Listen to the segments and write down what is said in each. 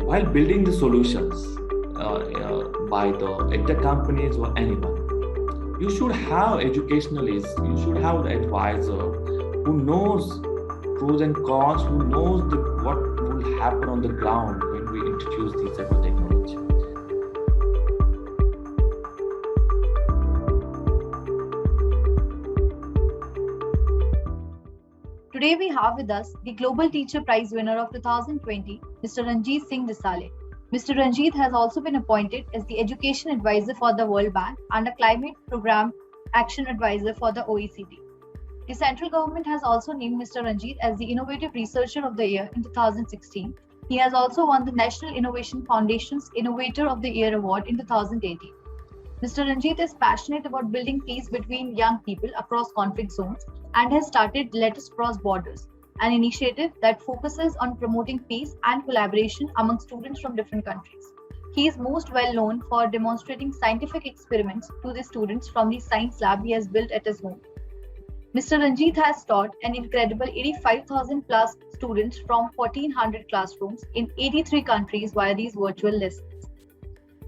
while building the solutions by the companies or anyone, you should have educationalists, you should have the advisor who knows pros and cons, who knows what will happen on the ground when we introduce these type of technology. Today we have with us the Global Teacher Prize winner of 2020, Mr. Ranjitsinh Disale. Mr. Ranjit has also been appointed as the Education Advisor for the World Bank and a Climate Program Action Advisor for the OECD. The central government has also named Mr. Ranjit as the Innovative Researcher of the Year in 2016. He has also won the National Innovation Foundation's Innovator of the Year award in 2018. Mr. Ranjit is passionate about building peace between young people across conflict zones and has started Let Us Cross Borders, an initiative that focuses on promoting peace and collaboration among students from different countries. He is most well known for demonstrating scientific experiments to the students from the science lab he has built at his home. Mr. Ranjit has taught an incredible 85,000 plus students from 1,400 classrooms in 83 countries via these virtual lessons.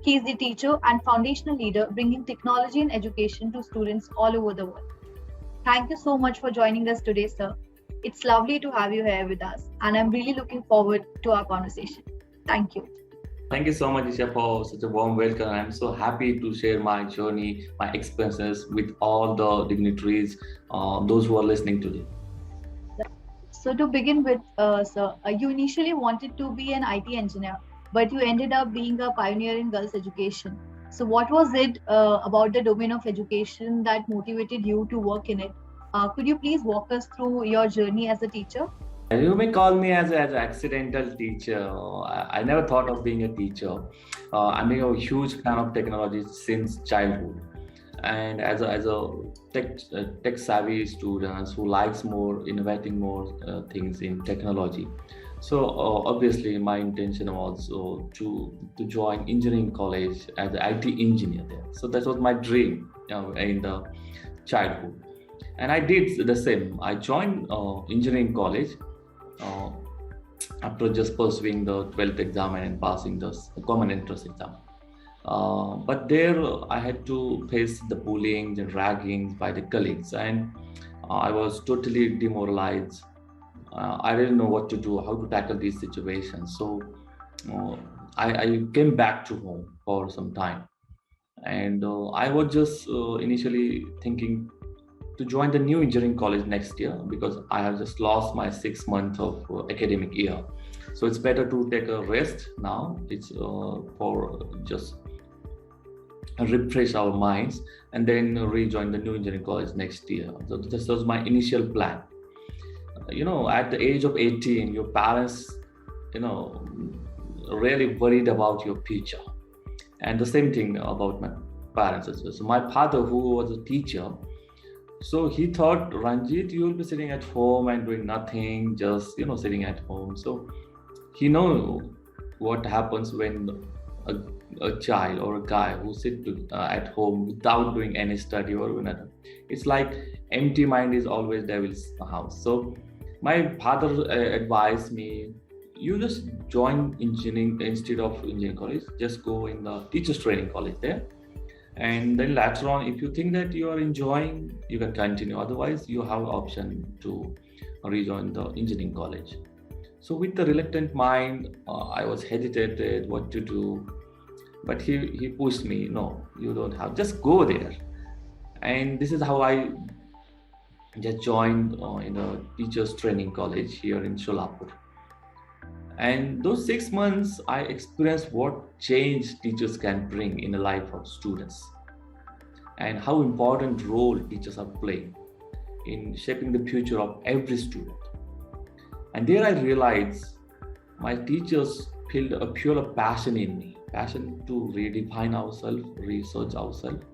He is the teacher and foundational leader bringing technology and education to students all over the world. Thank you so much for joining us today, sir. It's lovely to have you here with us, and I'm really looking forward to our conversation. Thank you. Thank you so much, Isha, for such a warm welcome. I'm so happy to share my journey, my experiences with all the dignitaries, those who are listening today. So to begin with, sir, you initially wanted to be an IT engineer, but you ended up being a pioneer in girls' education. So what was it about the domain of education that motivated you to work in it? Could you please walk us through your journey as a teacher? You may call me as an accidental teacher. I never thought of being a teacher. I'm a huge fan of technology since childhood. And as a tech savvy student who likes more innovating more things in technology. So obviously my intention was to join engineering college as an IT engineer there. So that was my dream in the childhood. And I did the same. I joined engineering college after just pursuing the 12th exam and passing the common entrance exam. But there I had to face the bullying and ragging by the colleagues, and I was totally demoralized. I didn't know what to do, how to tackle these situations. So I came back to home for some time, and I was just initially thinking to join the new engineering college next year because I have just lost my 6 months of academic year. So it's better to take a rest now. It's for just refresh our minds and then rejoin the new engineering college next year. So this was my initial plan. At the age of 18, your parents, really worried about your future. And the same thing about my parents as well. So my father, who was a teacher, so he thought, Ranjit, you will be sitting at home and doing nothing, just, sitting at home. So he know what happens when a child or a guy who sit at home without doing any study or whatever. It's like empty mind is always devil's house. So my father advised me, you just join engineering instead of engineering college, just go in the teachers training college there. And then later on, if you think that you are enjoying, you can continue. Otherwise, you have option to rejoin the engineering college. So with the reluctant mind, I was hesitated what to do. But he pushed me, no, you don't have, just go there. And this is how I just joined in the teachers training college here in Solapur. And those 6 months, I experienced what change teachers can bring in the life of students and how important role teachers are playing in shaping the future of every student. And there I realized my teachers filled a pure passion in me, passion to redefine ourselves, research ourselves,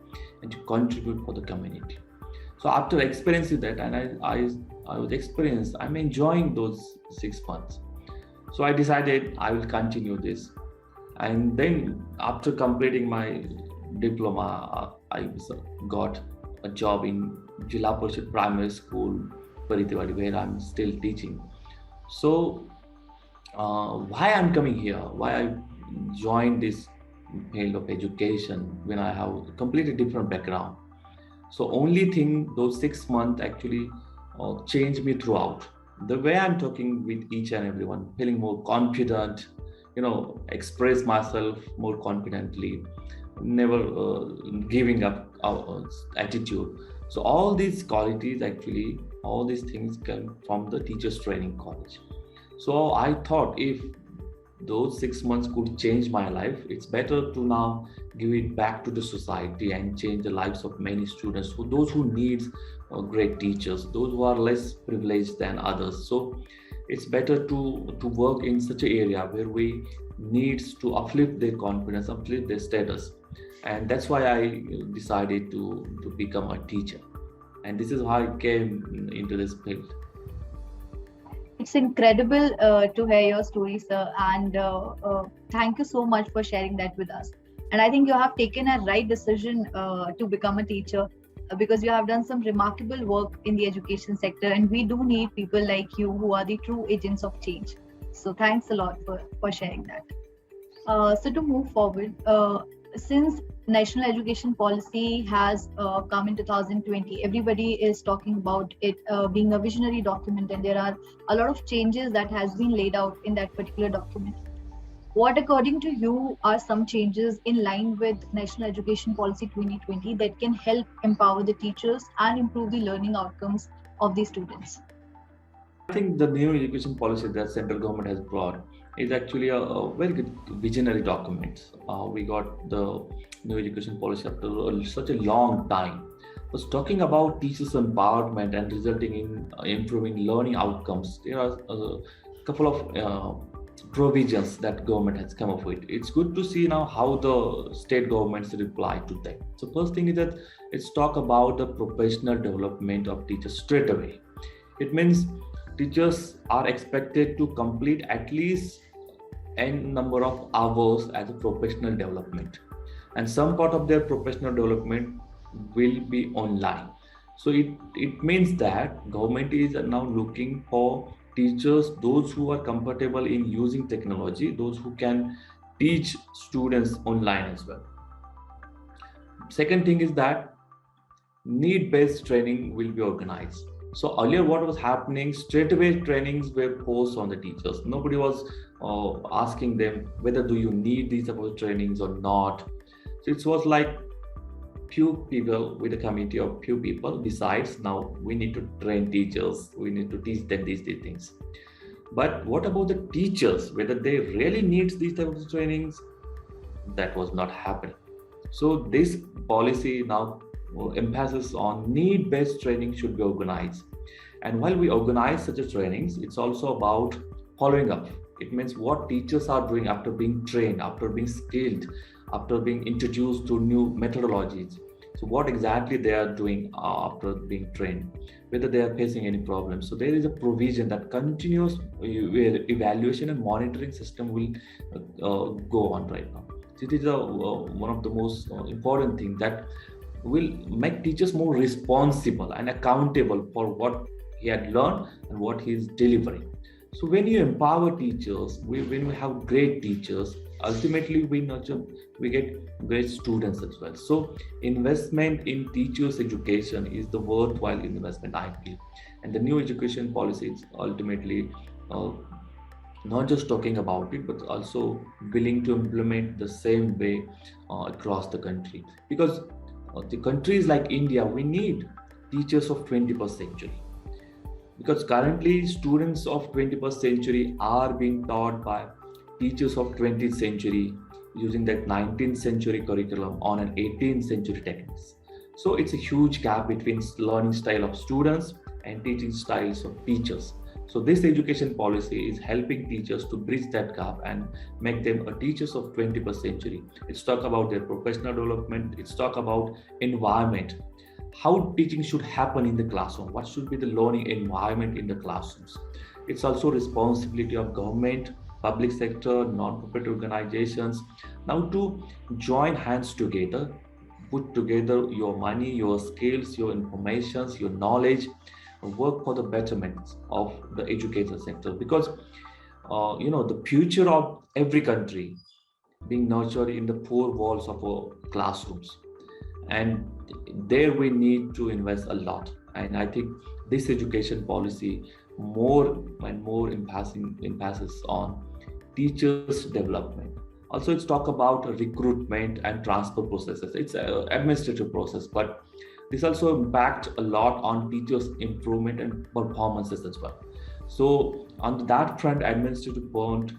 and to contribute for the community. So after experiencing that, and I was experienced, I'm enjoying those 6 months. So I decided I will continue this. And then after completing my diploma, I got a job in Jilla Parishad Primary School, Paritiwadi, where I'm still teaching. So why I'm coming here, why I joined this field of education when I have a completely different background. So only thing, those 6 months actually changed me throughout. The way I'm talking with each and everyone, feeling more confident, express myself more confidently, never giving up our attitude. So all these qualities actually, all these things come from the teachers training college. So I thought if those 6 months could change my life, it's better to now give it back to the society and change the lives of many students, those who need great teachers, those who are less privileged than others. So it's better to work in such an area where we needs to uplift their confidence, uplift their status. And that's why I decided to become a teacher. And this is how I came into this field. It's incredible to hear your story, sir, and thank you so much for sharing that with us. And I think you have taken a right decision to become a teacher because you have done some remarkable work in the education sector, and we do need people like you who are the true agents of change. So thanks a lot for sharing that. So to move forward, since national education policy has come in 2020, everybody is talking about it being a visionary document, and there are a lot of changes that has been laid out in that particular document. What, according to you, are some changes in line with National Education Policy 2020 that can help empower the teachers and improve the learning outcomes of the students? I think the new education policy that central government has brought is actually a very good visionary document. We got the new education policy after such a long time. Was talking about teachers' empowerment and resulting in improving learning outcomes. There are a couple of provisions that government has come up with. It's good to see now how the state governments reply to them. So first thing is that it's talk about the professional development of teachers straight away. It means teachers are expected to complete at least n number of hours as a professional development, and some part of their professional development will be online. So it means that government is now looking for teachers, those who are comfortable in using technology, those who can teach students online as well. Second thing is that need-based training will be organized. So earlier, what was happening? Straight away, trainings were forced on the teachers. Nobody was asking them whether do you need these type of trainings or not. So it was like few people with a committee of few people decides now we need to train teachers. We need to teach them these things. But what about the teachers? Whether they really need these type of trainings? That was not happening. So this policy now emphasis on need-based training should be organized. And while we organize such a trainings, it's also about following up. It means what teachers are doing after being trained, after being skilled, after being introduced to new methodologies. So what exactly they are doing after being trained, whether they are facing any problems. So there is a provision that continuous evaluation and monitoring system will go on right now. So it is one of the most important things that will make teachers more responsible and accountable for what he had learned and what he is delivering. So when you empower teachers, when we have great teachers, ultimately we get great students as well. So investment in teachers' education is the worthwhile investment, I feel. And the new education policy is ultimately not just talking about it, but also willing to implement the same way across the country. Because the countries like India, we need teachers of 21st century. Because currently students of 21st century are being taught by teachers of 20th century using that 19th century curriculum on an 18th century techniques. So it's a huge gap between learning style of students and teaching styles of teachers. So this education policy is helping teachers to bridge that gap and make them a teachers of 21st century. It's talk about their professional development. It's talk about environment, how teaching should happen in the classroom, what should be the learning environment in the classrooms. It's also responsibility of government, public sector, non-profit organizations now to join hands together, put together your money, your skills, your informations, your knowledge, work for the betterment of the education sector. Because the future of every country being nurtured in the four walls of our classrooms. And there we need to invest a lot. And I think this education policy more and more emphasis on teachers development. Also, it's talk about recruitment and transfer processes. It's an administrative process, but this also impact a lot on teachers improvement and performances as well. So on that front, administrative point,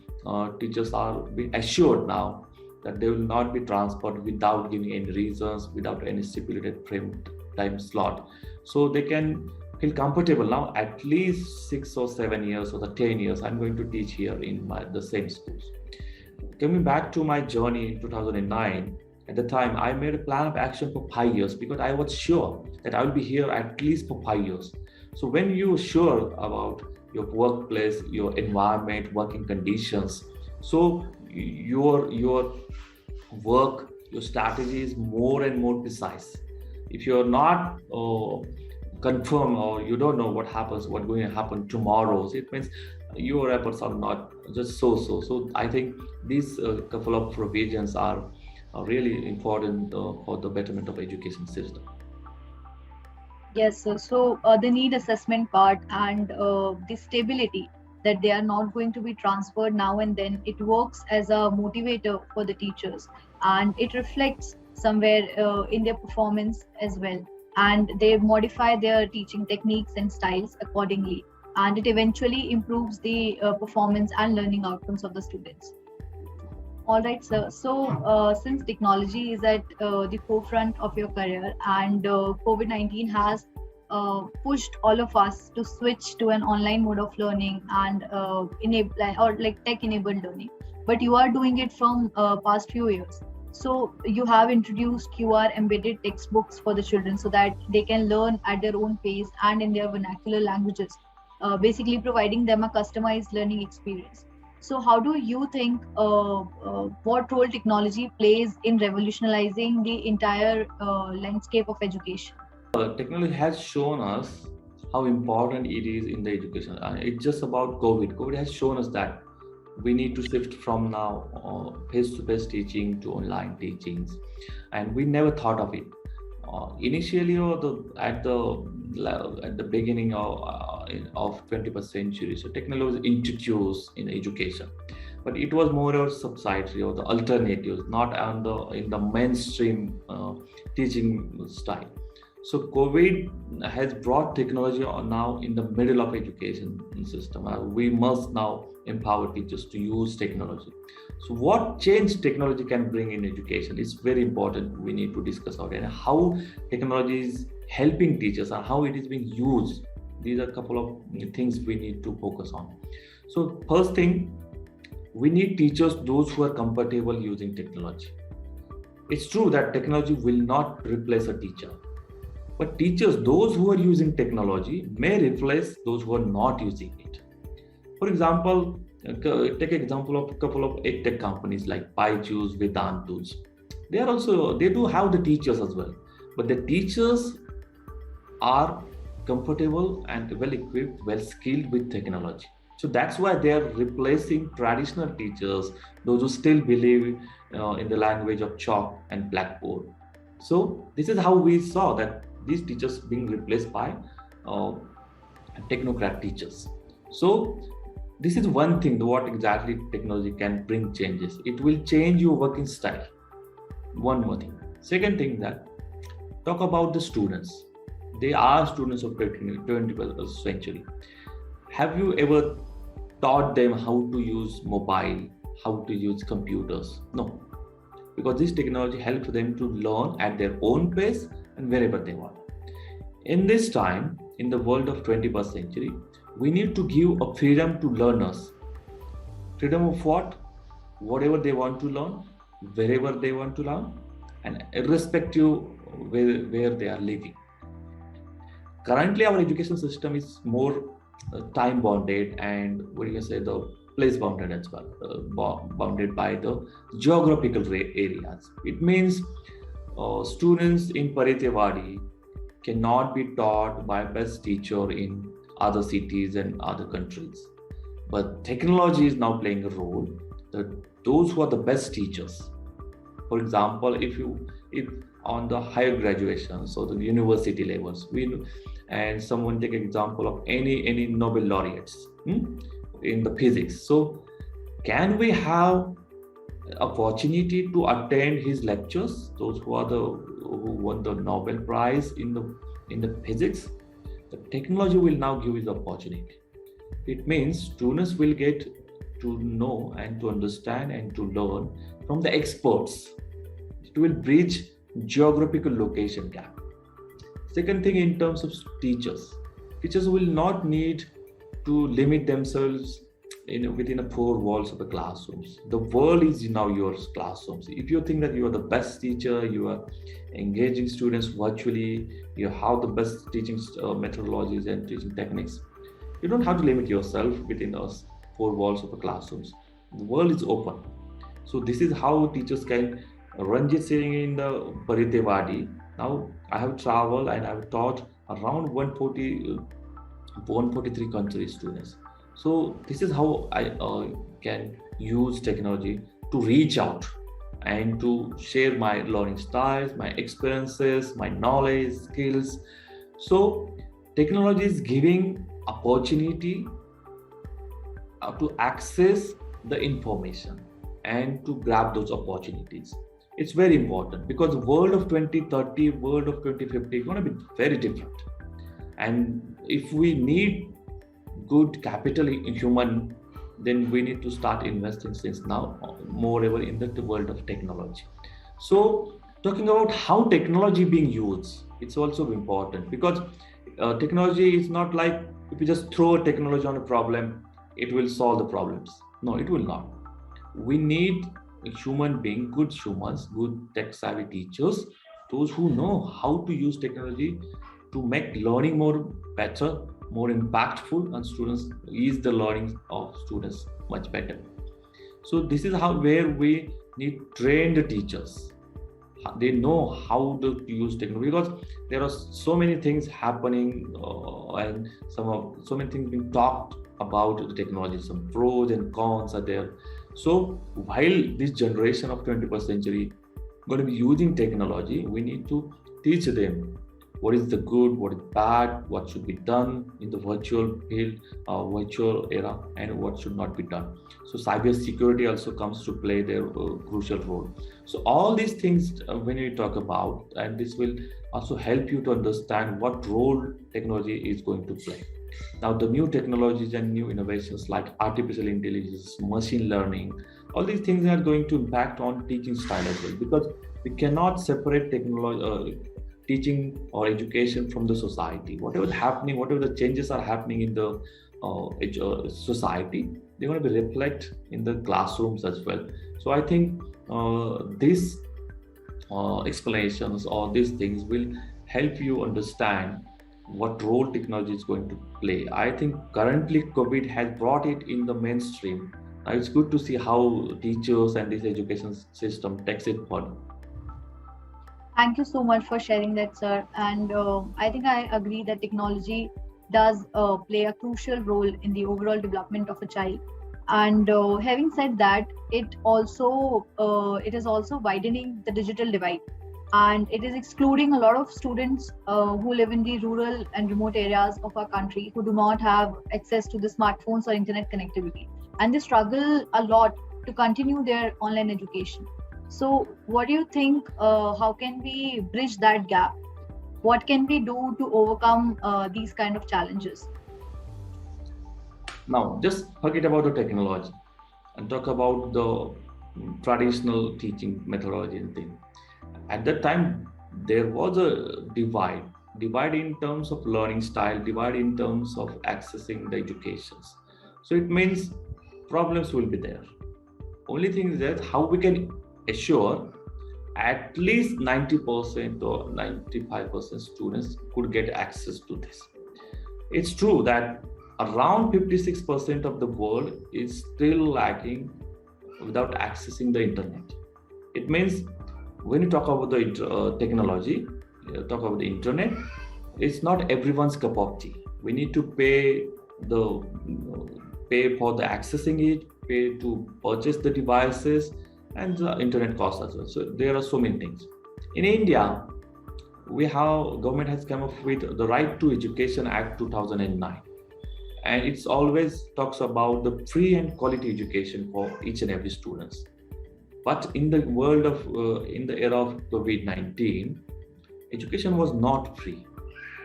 teachers are being assured now that they will not be transferred without giving any reasons, without any stipulated frame time slot. So they can feel comfortable now. At least 6 or 7 years or the 10 years, I'm going to teach here in the same schools. Coming back to my journey in 2009, at the time I made a plan of action for 5 years because I was sure that I will be here at least for 5 years. So when you're sure about your workplace, your environment, working conditions, so your work, your strategy is more and more precise. If you're not confirmed or you don't know what's going to happen tomorrow, so it means your efforts are not just so. So I think these couple of provisions are really important for the betterment of education system. Yes, so the need assessment part and the stability that they are not going to be transferred now and then, it works as a motivator for the teachers, and it reflects somewhere in their performance as well. And they modify their teaching techniques and styles accordingly, and it eventually improves the performance and learning outcomes of the students. All right, sir. So, since technology is at the forefront of your career, and COVID-19 has pushed all of us to switch to an online mode of learning and enable or like tech-enabled learning, but you are doing it from past few years. So you have introduced QR embedded textbooks for the children so that they can learn at their own pace and in their vernacular languages, basically providing them a customized learning experience. So, how do you think what role technology plays in revolutionizing the entire landscape of education? Technology has shown us how important it is in the education. It's just about COVID. COVID has shown us that we need to shift from now face-to-face teaching to online teachings, and we never thought of it. Initially, at the beginning of 21st century, so technology was introduced in education, but it was more of subsidiary or the alternatives, not on in the mainstream teaching style. So COVID has brought technology now in the middle of education system. We must now empower teachers to use technology. So what change technology can bring in education is very important. We need to discuss about it and how technology is helping teachers and how it is being used. These are a couple of things we need to focus on. So first thing, we need teachers, those who are comfortable using technology. It's true that technology will not replace a teacher, but teachers, those who are using technology, may replace those who are not using it. For example, take example of a couple of edtech companies like Byju's, Vedantu's. They do have the teachers as well, but the teachers are comfortable and well equipped, well skilled with technology. So that's why they are replacing traditional teachers, those who still believe in the language of chalk and blackboard. So this is how we saw that these teachers being replaced by technocrat teachers. So this is one thing, what exactly technology can bring changes. It will change your working style. One more thing. Second thing, that talk about the students. They are students of 21st century. Have you ever taught them how to use mobile, how to use computers? No, because this technology helps them to learn at their own pace and wherever they want. In this time, in the world of 21st century, we need to give a freedom to learners. Freedom of what? Whatever they want to learn, wherever they want to learn, and irrespective where they are living. Currently, our education system is more time bounded and what do you say, the place bounded as well, bounded by the geographical areas. It means students in Paritewadi cannot be taught by best teacher in other cities and other countries. But technology is now playing a role that those who are the best teachers, for example, if on the higher graduation, so the university levels, and someone take example of any Nobel laureates in the physics. So can we have opportunity to attend his lectures? Those who won the Nobel Prize in the physics, the technology will now give the opportunity. It means students will get to know and to understand and to learn from the experts. It will bridge geographical location gap. Second thing, in terms of teachers will not need to limit themselves within the four walls of the classrooms. The world is now your classrooms. If you think that you are the best teacher, you are engaging students virtually, you have the best teaching methodologies and teaching techniques, you don't have to limit yourself within those four walls of the classrooms. The world is open. So this is how teachers can. Ranjit sitting in the Paritewadi. Now I have traveled and I have taught around 143 country students. So this is how I can use technology to reach out and to share my learning styles, my experiences, my knowledge, skills. So technology is giving opportunity to access the information and to grab those opportunities. It's very important because the world of 2030, world of 2050 is going to be very different. And if we need good capital in human, then we need to start investing since now, moreover in the world of technology. So talking about how technology being used, it's also important because technology is not like if you just throw technology on a problem, it will solve the problems. No, it will not. We need a human being, good humans, good tech savvy teachers, those who know how to use technology to make learning more better, more impactful, and students ease the learning of students much better. So this is how where we need trained teachers. They know how to use technology because there are so many things happening and so many things being talked about the technology. Some pros and cons are there. So while this generation of 21st century going to be using technology, we need to teach them what is the good, what is bad, what should be done in the virtual field, virtual era, and what should not be done. So cyber security also comes to play their crucial role. So all these things when we talk about, and this will also help you to understand what role technology is going to play. Now the new technologies and new innovations like artificial intelligence, machine learning, all these things are going to impact on teaching style as well, because we cannot separate technology, teaching or education from the society. Whatever is happening, whatever the changes are happening in the society, they're going to be reflect in the classrooms as well. So I think these explanations or these things will help you understand what role technology is going to play. I think currently COVID has brought it in the mainstream. It's good to see how teachers and this education system takes it further. Thank you so much for sharing that, sir. And I think I agree that technology does play a crucial role in the overall development of a child. And having said that, it is also widening the digital divide, and it is excluding a lot of students who live in the rural and remote areas of our country who do not have access to the smartphones or internet connectivity, and they struggle a lot to continue their online education. So what do you think, how can we bridge that gap? What can we do to overcome these kind of challenges? Now, just forget about the technology and talk about the traditional teaching methodology and thing. At that time, there was a divide in terms of learning style, divide in terms of accessing the educations. So it means problems will be there. Only thing is that how we can assure at least 90% or 95% students could get access to this. It's true that around 56% of the world is still lacking without accessing the internet. It means when you talk about the technology, talk about the internet, it's not everyone's cup of tea. We need to pay the pay for the accessing it, pay to purchase the devices, and the internet cost as well. So there are so many things. In India, government has come up with the Right to Education Act 2009, and it's always talks about the free and quality education for each and every students. But in the world of in the era of COVID-19, education was not free.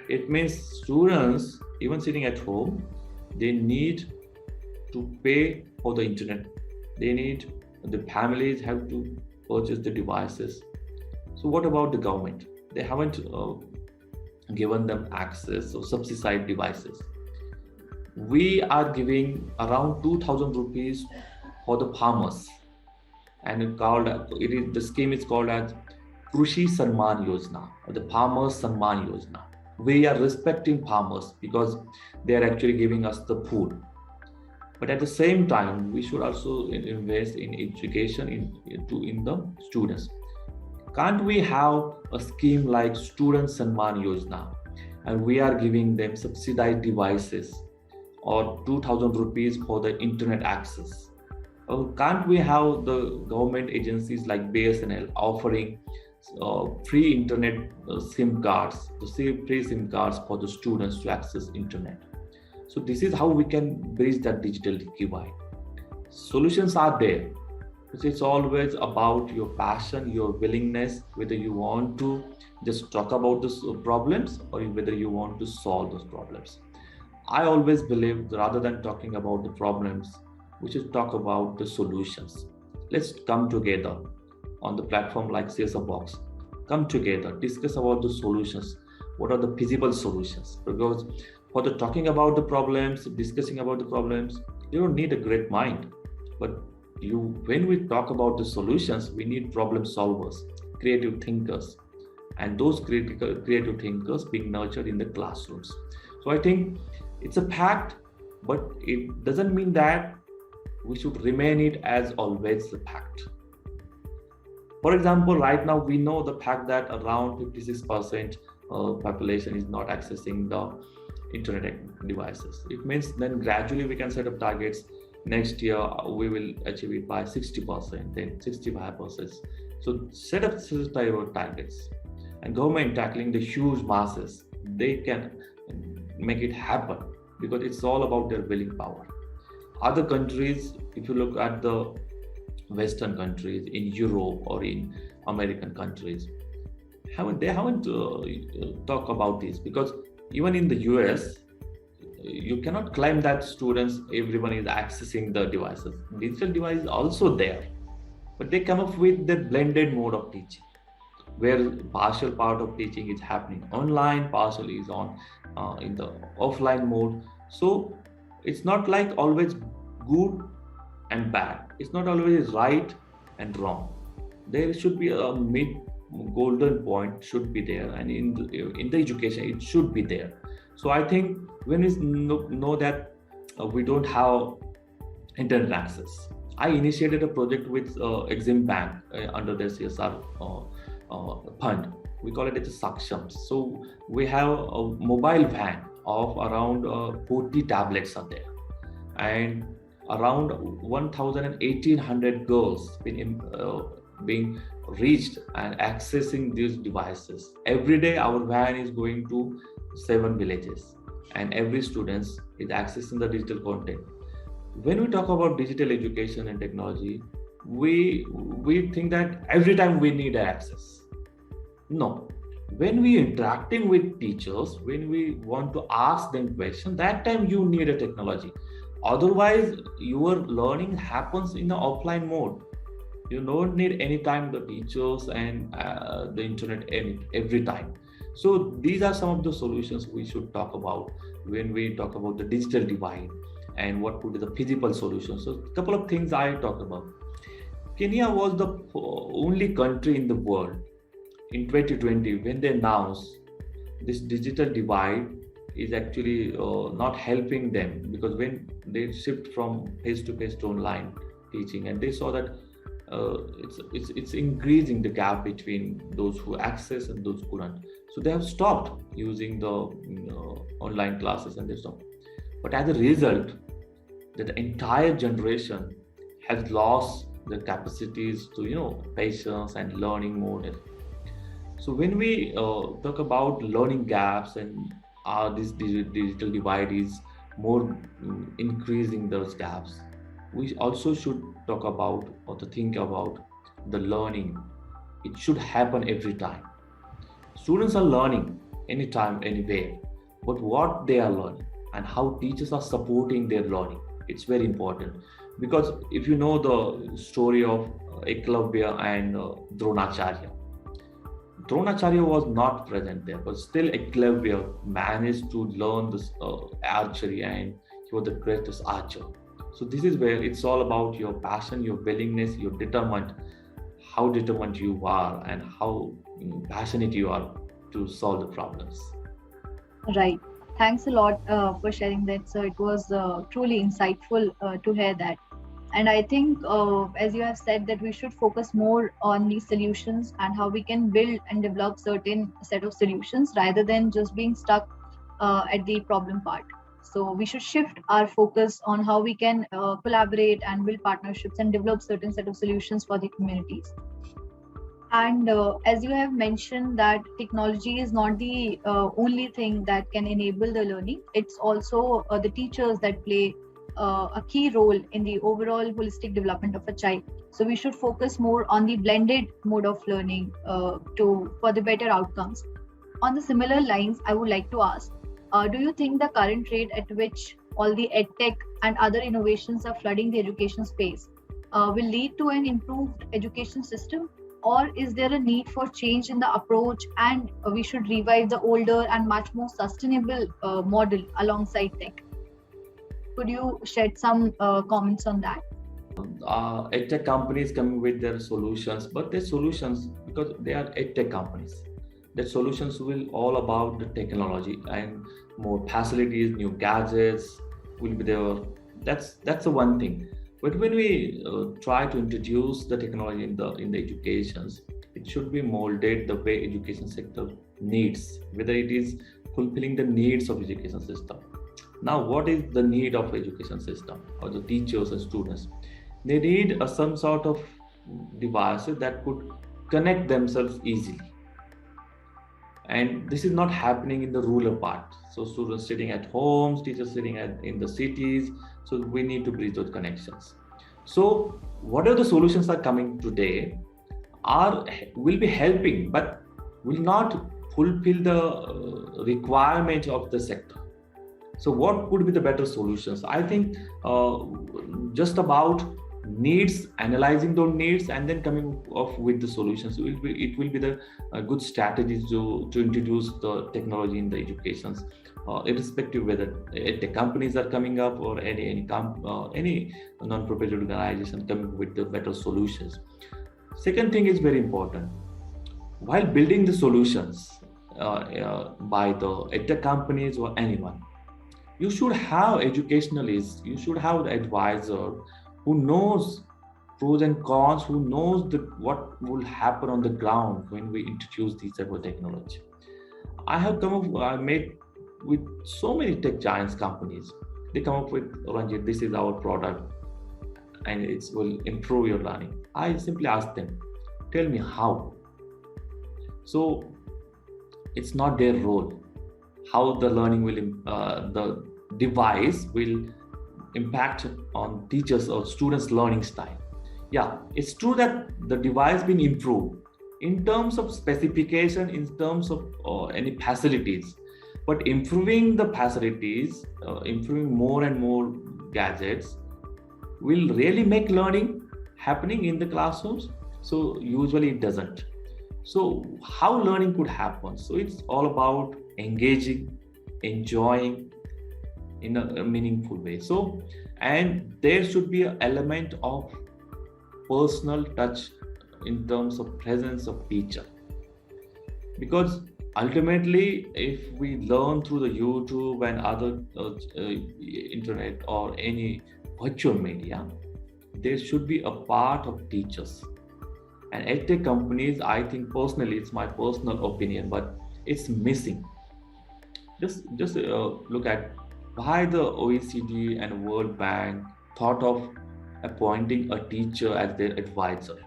It means students, even sitting at home, they need to pay for the internet. The families have to purchase the devices. So what about the government? They haven't given them access or subsidized devices. We are giving around 2,000 rupees for the farmers, and the scheme is called as Krushi Sanman Yojana, or the Farmers Sanman Yojana. We are respecting farmers because they are actually giving us the food. But at the same time, we should also invest in education in the students. Can't we have a scheme like Student Sanman Yojana, and we are giving them subsidized devices or 2,000 rupees for the internet access? Or can't we have the government agencies like BSNL offering free internet SIM cards, free SIM cards for the students to access internet? So this is how we can bridge that digital divide. Solutions are there. It's always about your passion, your willingness, whether you want to just talk about those problems or whether you want to solve those problems. I always believe that rather than talking about the problems, we should talk about the solutions. Let's come together on the platform like CSR Box. Come together, discuss about the solutions. What are the feasible solutions? Because for the talking about the problems, discussing about the problems, you don't need a great mind. But when we talk about the solutions, we need problem solvers, creative thinkers, and those creative thinkers being nurtured in the classrooms. So I think it's a fact, but it doesn't mean that we should remain it as always the fact. For example, right now we know the fact that around 56% population is not accessing the internet devices. It means then gradually we can set up targets. Next year we will achieve it by 60%, then 65%. So set up targets, and government tackling the huge masses, they can make it happen because it's all about their willing power. Other countries, if you look at the Western countries in Europe or in American countries, they haven't talked about this, because even in the US, you cannot claim that everyone is accessing the devices. Digital device is also there, but they come up with the blended mode of teaching, where partial part of teaching is happening online, partial is on in the offline mode. So it's not like always good and bad. It's not always right and wrong. There should be a golden point should be there, and in the education it should be there. So I think when we know that we don't have internet access, I initiated a project with Exim Bank under the CSR fund. We call it Saksham. So we have a mobile van of around 40 tablets are there, and around 1,000 and 1,800 girls being reached and accessing these devices. Every day our van is going to 7 villages, and every student is accessing the digital content. When we talk about digital education and technology, we think that every time we need access. No. When we interacting with teachers, when we want to ask them questions, that time you need a technology. Otherwise, your learning happens in the offline mode. You don't need any time the teachers and the internet every time. So these are some of the solutions we should talk about when we talk about the digital divide and what could be the feasible solutions. So a couple of things I talk about. Kenya was the only country in the world in 2020 when they announced this digital divide is actually not helping them, because when they shift from face-to-face to online teaching, and they saw that it's increasing the gap between those who access and those who couldn't. So they have stopped using the online classes and they stopped. But as a result, that the entire generation has lost the capacities to patience and learning mode. So when we talk about learning gaps and this digital divide is more increasing those gaps, we also should talk about or to think about the learning. It should happen every time. Students are learning anytime, anywhere, but what they are learning and how teachers are supporting their learning, it's very important. Because if you know the story of Eklavya and Dronacharya, Dronacharya was not present there, but still Eklavya managed to learn this archery, and he was the greatest archer. So this is where it's all about your passion, your willingness, your determined, how determined you are, and how passionate you are to solve the problems. Right. Thanks a lot for sharing that. So it was truly insightful to hear that. And I think, as you have said, that we should focus more on these solutions and how we can build and develop certain set of solutions rather than just being stuck at the problem part. So we should shift our focus on how we can collaborate and build partnerships and develop certain set of solutions for the communities. And as you have mentioned, that technology is not the only thing that can enable the learning. It's also the teachers that play a key role in the overall holistic development of a child. So we should focus more on the blended mode of learning for the better outcomes. On the similar lines, I would like to ask, do you think the current rate at which all the edtech and other innovations are flooding the education space will lead to an improved education system? Or is there a need for change in the approach, and we should revive the older and much more sustainable model alongside tech? Could you shed some comments on that? EdTech companies coming with their solutions, but their solutions, because they are EdTech companies, their solutions will all about the technology and more facilities, new gadgets will be there. That's the one thing. But when we try to introduce the technology in the educations, it should be molded the way education sector needs, whether it is fulfilling the needs of education system. Now, what is the need of education system or the teachers and students? They need some sort of devices that could connect themselves easily. And this is not happening in the rural part. So students sitting at homes, teachers sitting in the cities. So we need to bridge those connections. So whatever the solutions are coming today will be helping, but will not fulfill the requirements of the sector. So what could be the better solutions? I think just about needs, analyzing those needs, and then coming up with the solutions. It will be the good strategies to introduce the technology in the educations, irrespective whether the companies are coming up or any non-profit organization coming with the better solutions. Second thing is very important. While building the solutions by the EdTech companies or anyone, you should have educationalists, you should have the advisor who knows pros and cons, who knows what will happen on the ground when we introduce these type of technology. I made with so many tech giants companies. They come up with, Ranjit, this is our product and it will improve your learning. I simply ask them, tell me how. So it's not their role how the learning will the device will impact on teachers or students learning style. Yeah, it's true that the device been improved in terms of specification, in terms of any facilities, but improving the facilities, improving more and more gadgets will really make learning happening in the classrooms. So usually it doesn't. So how learning could happen? So it's all about engaging, enjoying in a meaningful way. So, and there should be an element of personal touch in terms of presence of teacher, because ultimately if we learn through the YouTube and other internet or any virtual media, there should be a part of teachers. And edtech companies, I think personally, it's my personal opinion, but it's missing. Just look at why the OECD and World Bank thought of appointing a teacher as their advisor.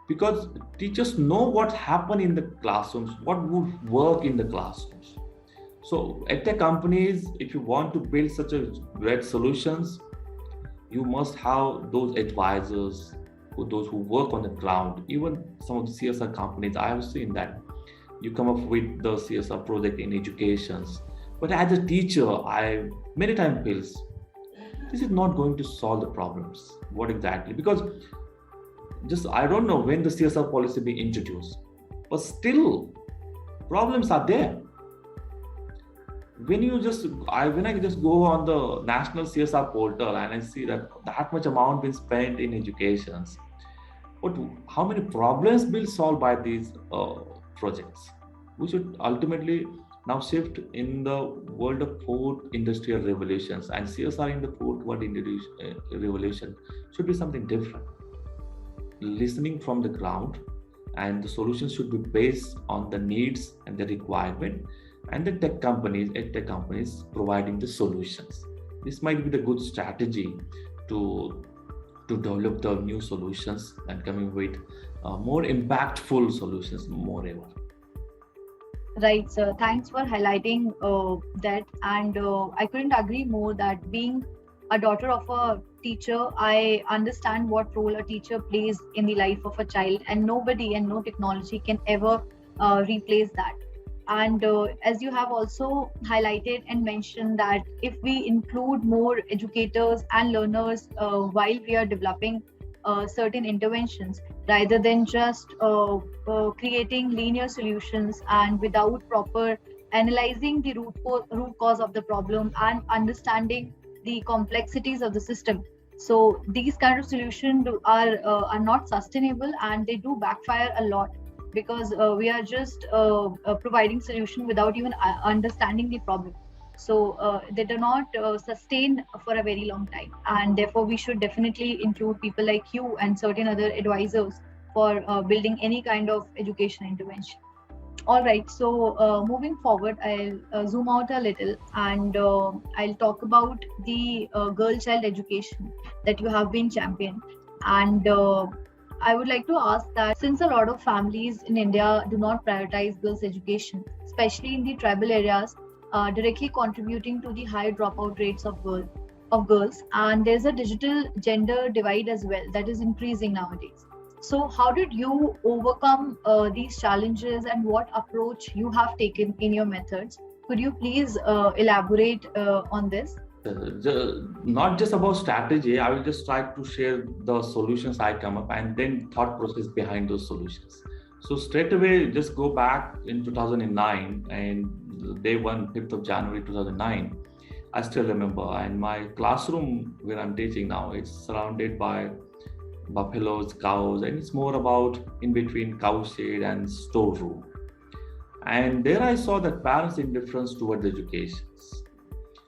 Because teachers know what happened in the classrooms, what would work in the classrooms. So at the companies, if you want to build such a great solutions, you must have those advisors, those who work on the ground. Even some of the CSR companies, I have seen that you come up with the CSR project in educations. But as a teacher, I many times feels this is not going to solve the problems. What exactly? Because just I don't know when the CSR policy be introduced, but still problems are there. When I just go on the national CSR portal and I see that much amount been spent in educations, but how many problems will solved by these projects? We should ultimately now shift in the world of fourth industrial revolutions, and CSR in the fourth world revolution should be something different. Listening from the ground, and the solutions should be based on the needs and the requirement, and the tech companies providing the solutions. This might be the good strategy to develop the new solutions and coming with more impactful solutions moreover. Right, sir. Thanks for highlighting that. And I couldn't agree more that being a daughter of a teacher, I understand what role a teacher plays in the life of a child, and nobody and no technology can ever replace that. And as you have also highlighted and mentioned that if we include more educators and learners while we are developing certain interventions, rather than just creating linear solutions and without proper analyzing the root cause of the problem and understanding the complexities of the system. So these kind of solutions are not sustainable, and they do backfire a lot, because we are just providing solution without even understanding the problem. So they do not sustain for a very long time, and therefore we should definitely include people like you and certain other advisors for building any kind of education intervention. All right, so moving forward, I'll zoom out a little, and I'll talk about the girl child education that you have been championed. And I would like to ask that, since a lot of families in India do not prioritize girls' education, especially in the tribal areas, directly contributing to the high dropout rates of girls, and there's a digital gender divide as well that is increasing nowadays. So, how did you overcome these challenges, and what approach you have taken in your methods? Could you please elaborate on this? Not just about strategy, I will just try to share the solutions I come up and then thought process behind those solutions. So straight away, just go back in 2009 and day one, 5th of January 2009. I still remember, and my classroom where I'm teaching now, it's surrounded by buffaloes, cows, and it's more about in between cow shade and storeroom. And there I saw that parents' indifference towards education.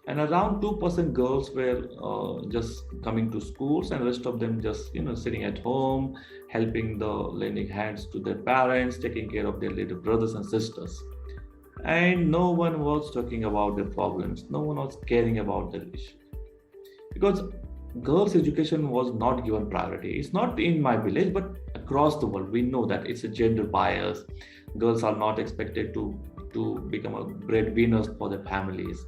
And around 2% girls were just coming to schools, and rest of them just sitting at home, helping the lending hands to their parents, taking care of their little brothers and sisters. And no one was talking about their problems, no one was caring about their issues, because girls education was not given priority. It's not in my village, but across the world we know that it's a gender bias. Girls are not expected to become a breadwinners for their families.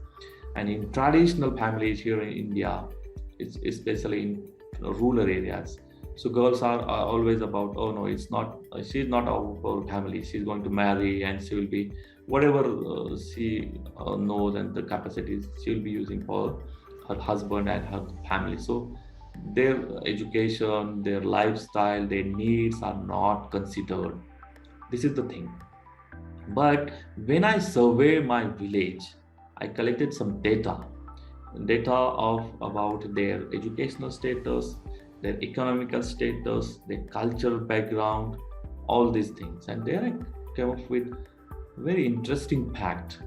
And in traditional families here in India, it's especially in rural areas, so girls are always about, oh no, it's not, she's not our family, she's going to marry and she will be whatever she knows and the capacities she will be using for her husband and her family. So their education, their lifestyle, their needs are not considered. This is the thing. But when I survey my village, I collected some data of about their educational status, their economical status, their cultural background, all these things. And there I came up with very interesting fact.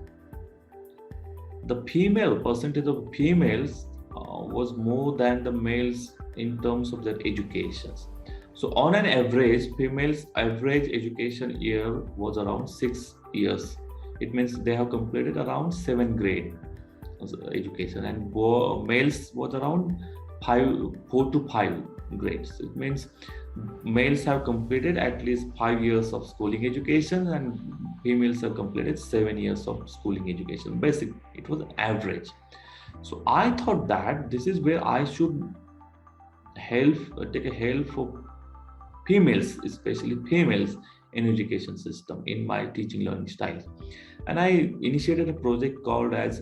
The female percentage of females was more than the males in terms of their educations. So on an average, females average education year was around 6 years. It means they have completed around 7th grade. education, and males was around 4 to 5 grades. It means males have completed at least 5 years of schooling education, and females have completed 7 years of schooling education. Basic, it was average. So I thought that this is where I should take a help for females, especially females in education system in my teaching learning style. And I initiated a project called as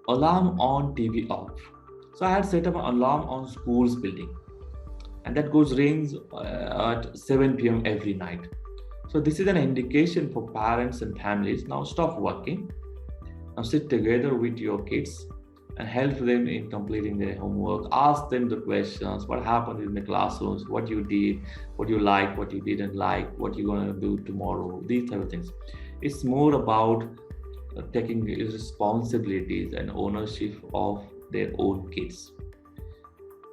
Alarm on, TV Off. So I had set up an alarm on schools building, and that goes rings at 7 p.m. every night. So this is an indication for parents and families. Now stop working. Now sit together with your kids and help them in completing their homework. Ask them the questions: what happened in the classrooms, what you did, what you liked, what you didn't like, what you're gonna do tomorrow. These type of things. It's more about taking responsibilities and ownership of their own kids.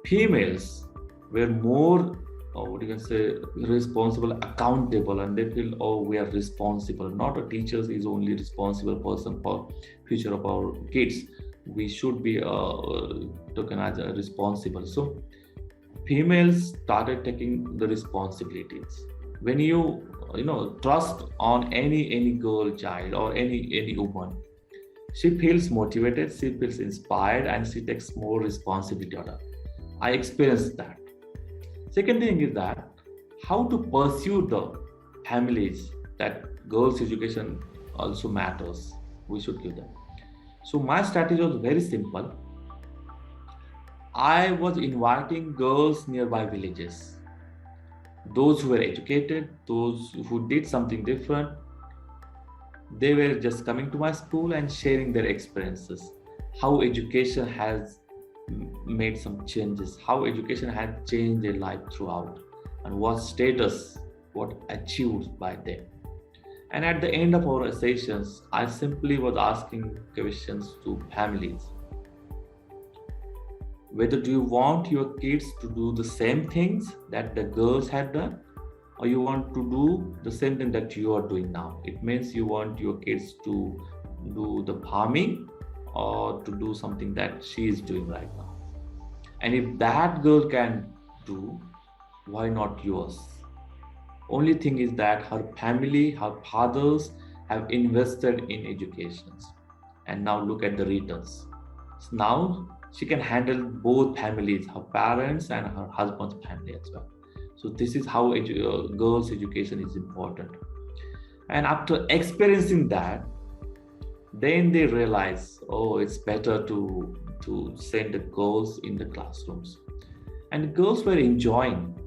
Females were more, what you can say, responsible, accountable, and they feel, oh, we are responsible. Not a teacher is only responsible person for future of our kids. We should be taken as responsible. So females started taking the responsibilities. When you trust on any girl child or any woman, she feels motivated, she feels inspired, and she takes more responsibility on her. I experienced that. Second thing is that how to pursue the families that girls' education also matters. We should give them. So my strategy was very simple. I was inviting girls nearby villages, those who were educated, those who did something different. They were just coming to my school and sharing their experiences, how education has made some changes, how education had changed their life throughout, and what status, what achieved by them. And at the end of our sessions, I simply was asking questions to families. Whether do you want your kids to do the same things that the girls had done, or you want to do the same thing that you are doing now? It means you want your kids to do the farming or to do something that she is doing right now. And if that girl can do, why not yours? Only thing is that her family, her fathers have invested in educations, and now look at the returns. So now she can handle both families, her parents and her husband's family as well. So this is how girls' education is important. And after experiencing that, then they realize, oh, it's better to send the girls in the classrooms. And the girls were enjoying.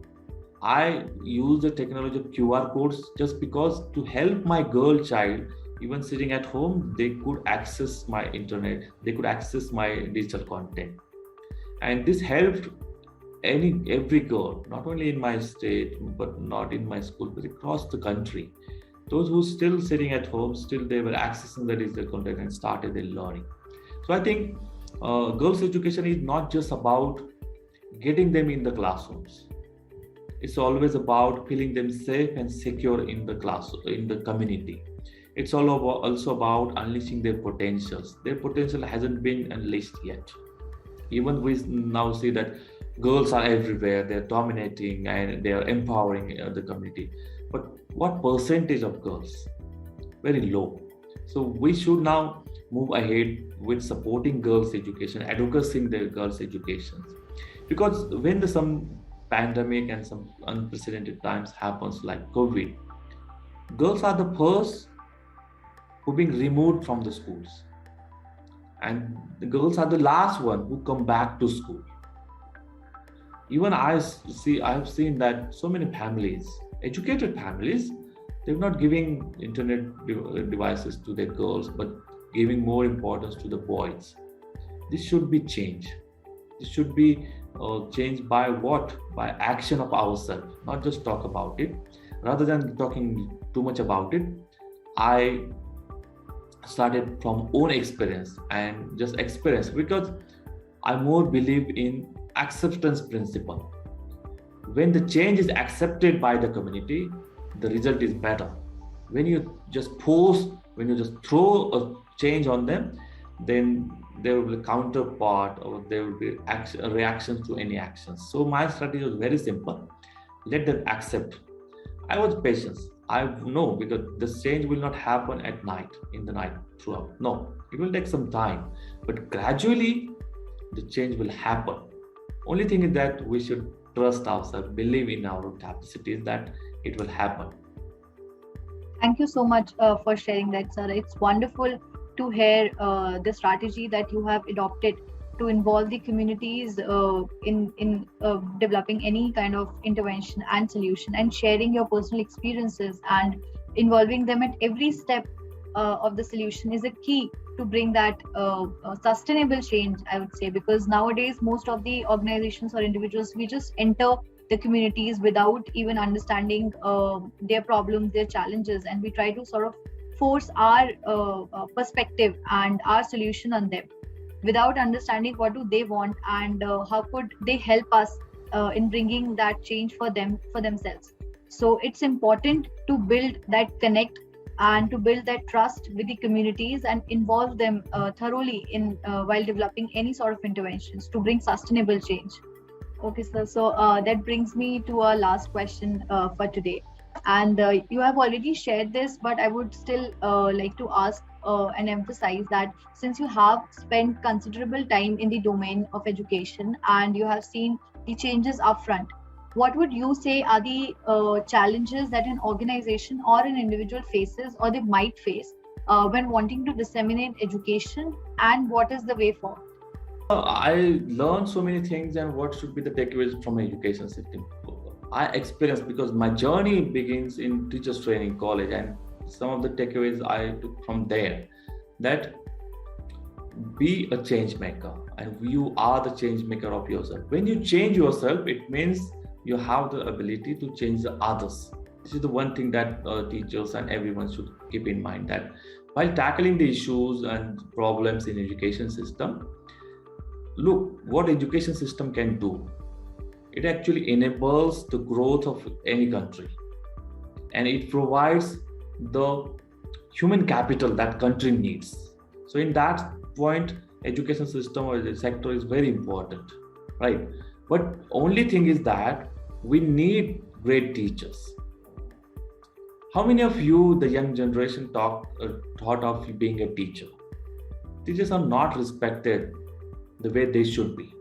I use the technology of QR codes just because to help my girl child, even sitting at home, they could access my internet, they could access my digital content. And this helped every girl, not only in my state, but not in my school, but across the country. Those who still sitting at home, still they were accessing the digital content and started their learning. So I think girls' education is not just about getting them in the classrooms. It's always about feeling them safe and secure in the class, in the community. It's also about unleashing their potentials. Their potential hasn't been unleashed yet. Even we now see that girls are everywhere, they're dominating and they're empowering the community. But what percentage of girls? Very low. So we should now move ahead with supporting girls' education, advocating their girls' education. Because when some pandemic and some unprecedented times happens like COVID, girls are the first who being removed from the schools. And the girls are the last one who come back to school. Even I have seen that so many families, educated families, they're not giving internet devices to their girls, but giving more importance to the boys. This should be changed. This should be changed by what? By action of ourselves, not just talk about it. Rather than talking too much about it, I started from own experience and just experience, because I more believe in acceptance principle. When the change is accepted by the community, the result is better. When you just force, when you just throw a change on them, then there will be counterpart, or there will be reactions to any actions. So my strategy was very simple: let them accept. I was patient. I know, because this change will not happen at night, in the night throughout. No, it will take some time, but gradually the change will happen. Only thing is that we should trust ourselves, believe in our capacities, that it will happen. Thank you so much for sharing that, sir. It's wonderful to hear the strategy that you have adopted to involve the communities in developing any kind of intervention and solution, and sharing your personal experiences and involving them at every step of the solution is a key to bring that sustainable change, I would say, because nowadays most of the organizations or individuals, we just enter the communities without even understanding their problems, their challenges, and we try to sort of force our perspective and our solution on them without understanding what do they want, and how could they help us in bringing that change for themselves. So it's important to build that connect and to build that trust with the communities and involve them thoroughly in while developing any sort of interventions to bring sustainable change. Okay, sir. So that brings me to our last question for today. And you have already shared this, but I would still like to ask and emphasize that since you have spent considerable time in the domain of education and you have seen the changes upfront, what would you say are the challenges that an organization or an individual faces or they might face when wanting to disseminate education, and what is the way forward? I learned so many things, and what should be the takeaways from education system. I experienced, because my journey begins in teachers training college, and some of the takeaways I took from there, that be a change maker, and you are the change maker of yourself. When you change yourself, it means you have the ability to change the others. This is the one thing that teachers and everyone should keep in mind, that while tackling the issues and problems in education system, look what education system can do. It actually enables the growth of any country, and it provides the human capital that country needs. So in that point, education system or the sector is very important, right? But only thing is that we need great teachers. How many of you, the young generation, thought of being a teacher? Teachers are not respected the way they should be.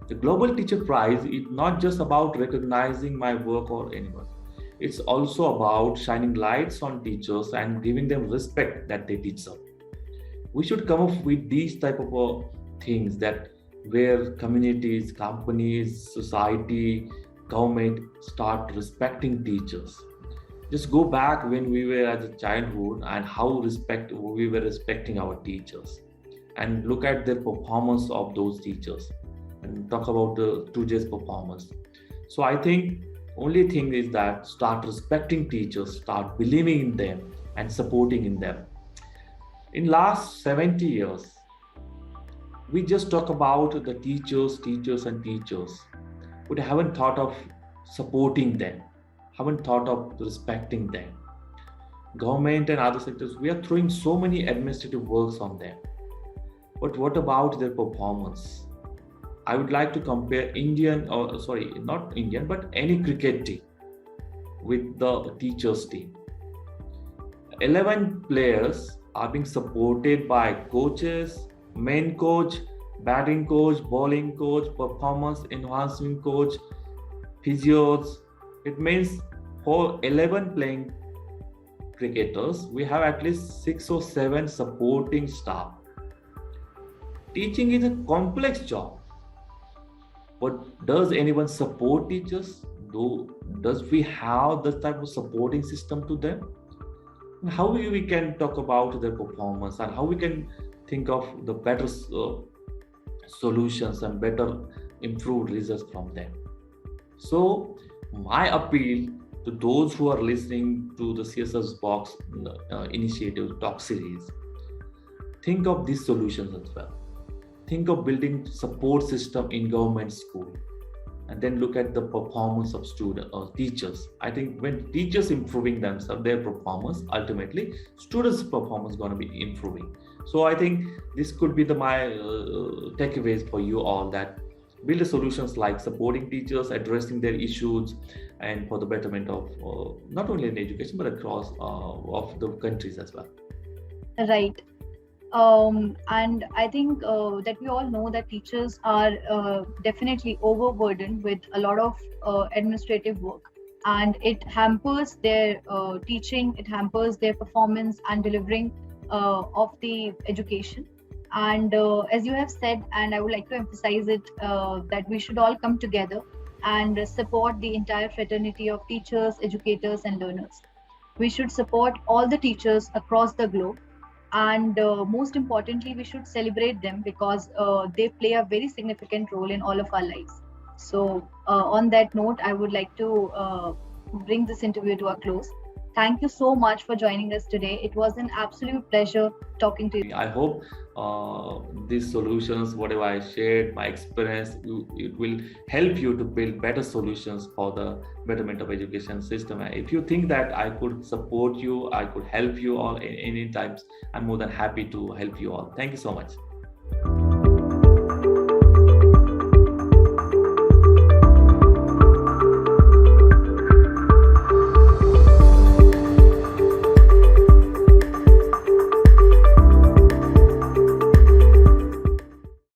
The Global Teacher Prize is not just about recognizing my work or anyone. It's also about shining lights on teachers and giving them respect that they deserve. We should come up with these type of things, that where communities, companies, society, government start respecting teachers. Just go back when we were at the childhood and how we were respecting our teachers, and look at the performance of those teachers and talk about the today's performance. So I think only thing is that start respecting teachers, start believing in them and supporting in them. In last 70 years, we just talk about the teachers and teachers, but haven't thought of supporting them, haven't thought of respecting them. Government and other sectors, we are throwing so many administrative works on them. But what about their performance? I would like to compare not Indian, but any cricket team with the teachers team. 11 players are being supported by coaches, main coach, batting coach, bowling coach, performance enhancing coach, physios. It means for 11 playing cricketers, we have at least 6 or 7 supporting staff. Teaching is a complex job, but does anyone support teachers? Does we have this type of supporting system to them? How we can talk about their performance, and how we can think of the better solutions and better improved results from them. So my appeal to those who are listening to the CSS Box initiative talk series, think of these solutions as well. Think of building support system in government school, and then look at the performance of student or teachers. I think when teachers improving themselves, their performance, ultimately students' performance going to be improving. So I think this could be my takeaways for you all, that build the solutions like supporting teachers, addressing their issues, and for the betterment of not only in education but across of the countries as well. Right. And I think that we all know that teachers are definitely overburdened with a lot of administrative work, and it hampers their teaching, it hampers their performance and delivering of the education. And as you have said, and I would like to emphasize it, that we should all come together and support the entire fraternity of teachers, educators, and learners. We should support all the teachers across the globe, and most importantly we should celebrate them because they play a very significant role in all of our lives. So on that note, I would like to bring this interview to a close. Thank you so much for joining us today. It was an absolute pleasure talking to you. I hope these solutions, whatever I shared, my experience, it will help you to build better solutions for the betterment of education system. If you think that I could support you, I could help you all in any times, I'm more than happy to help you all. Thank you so much.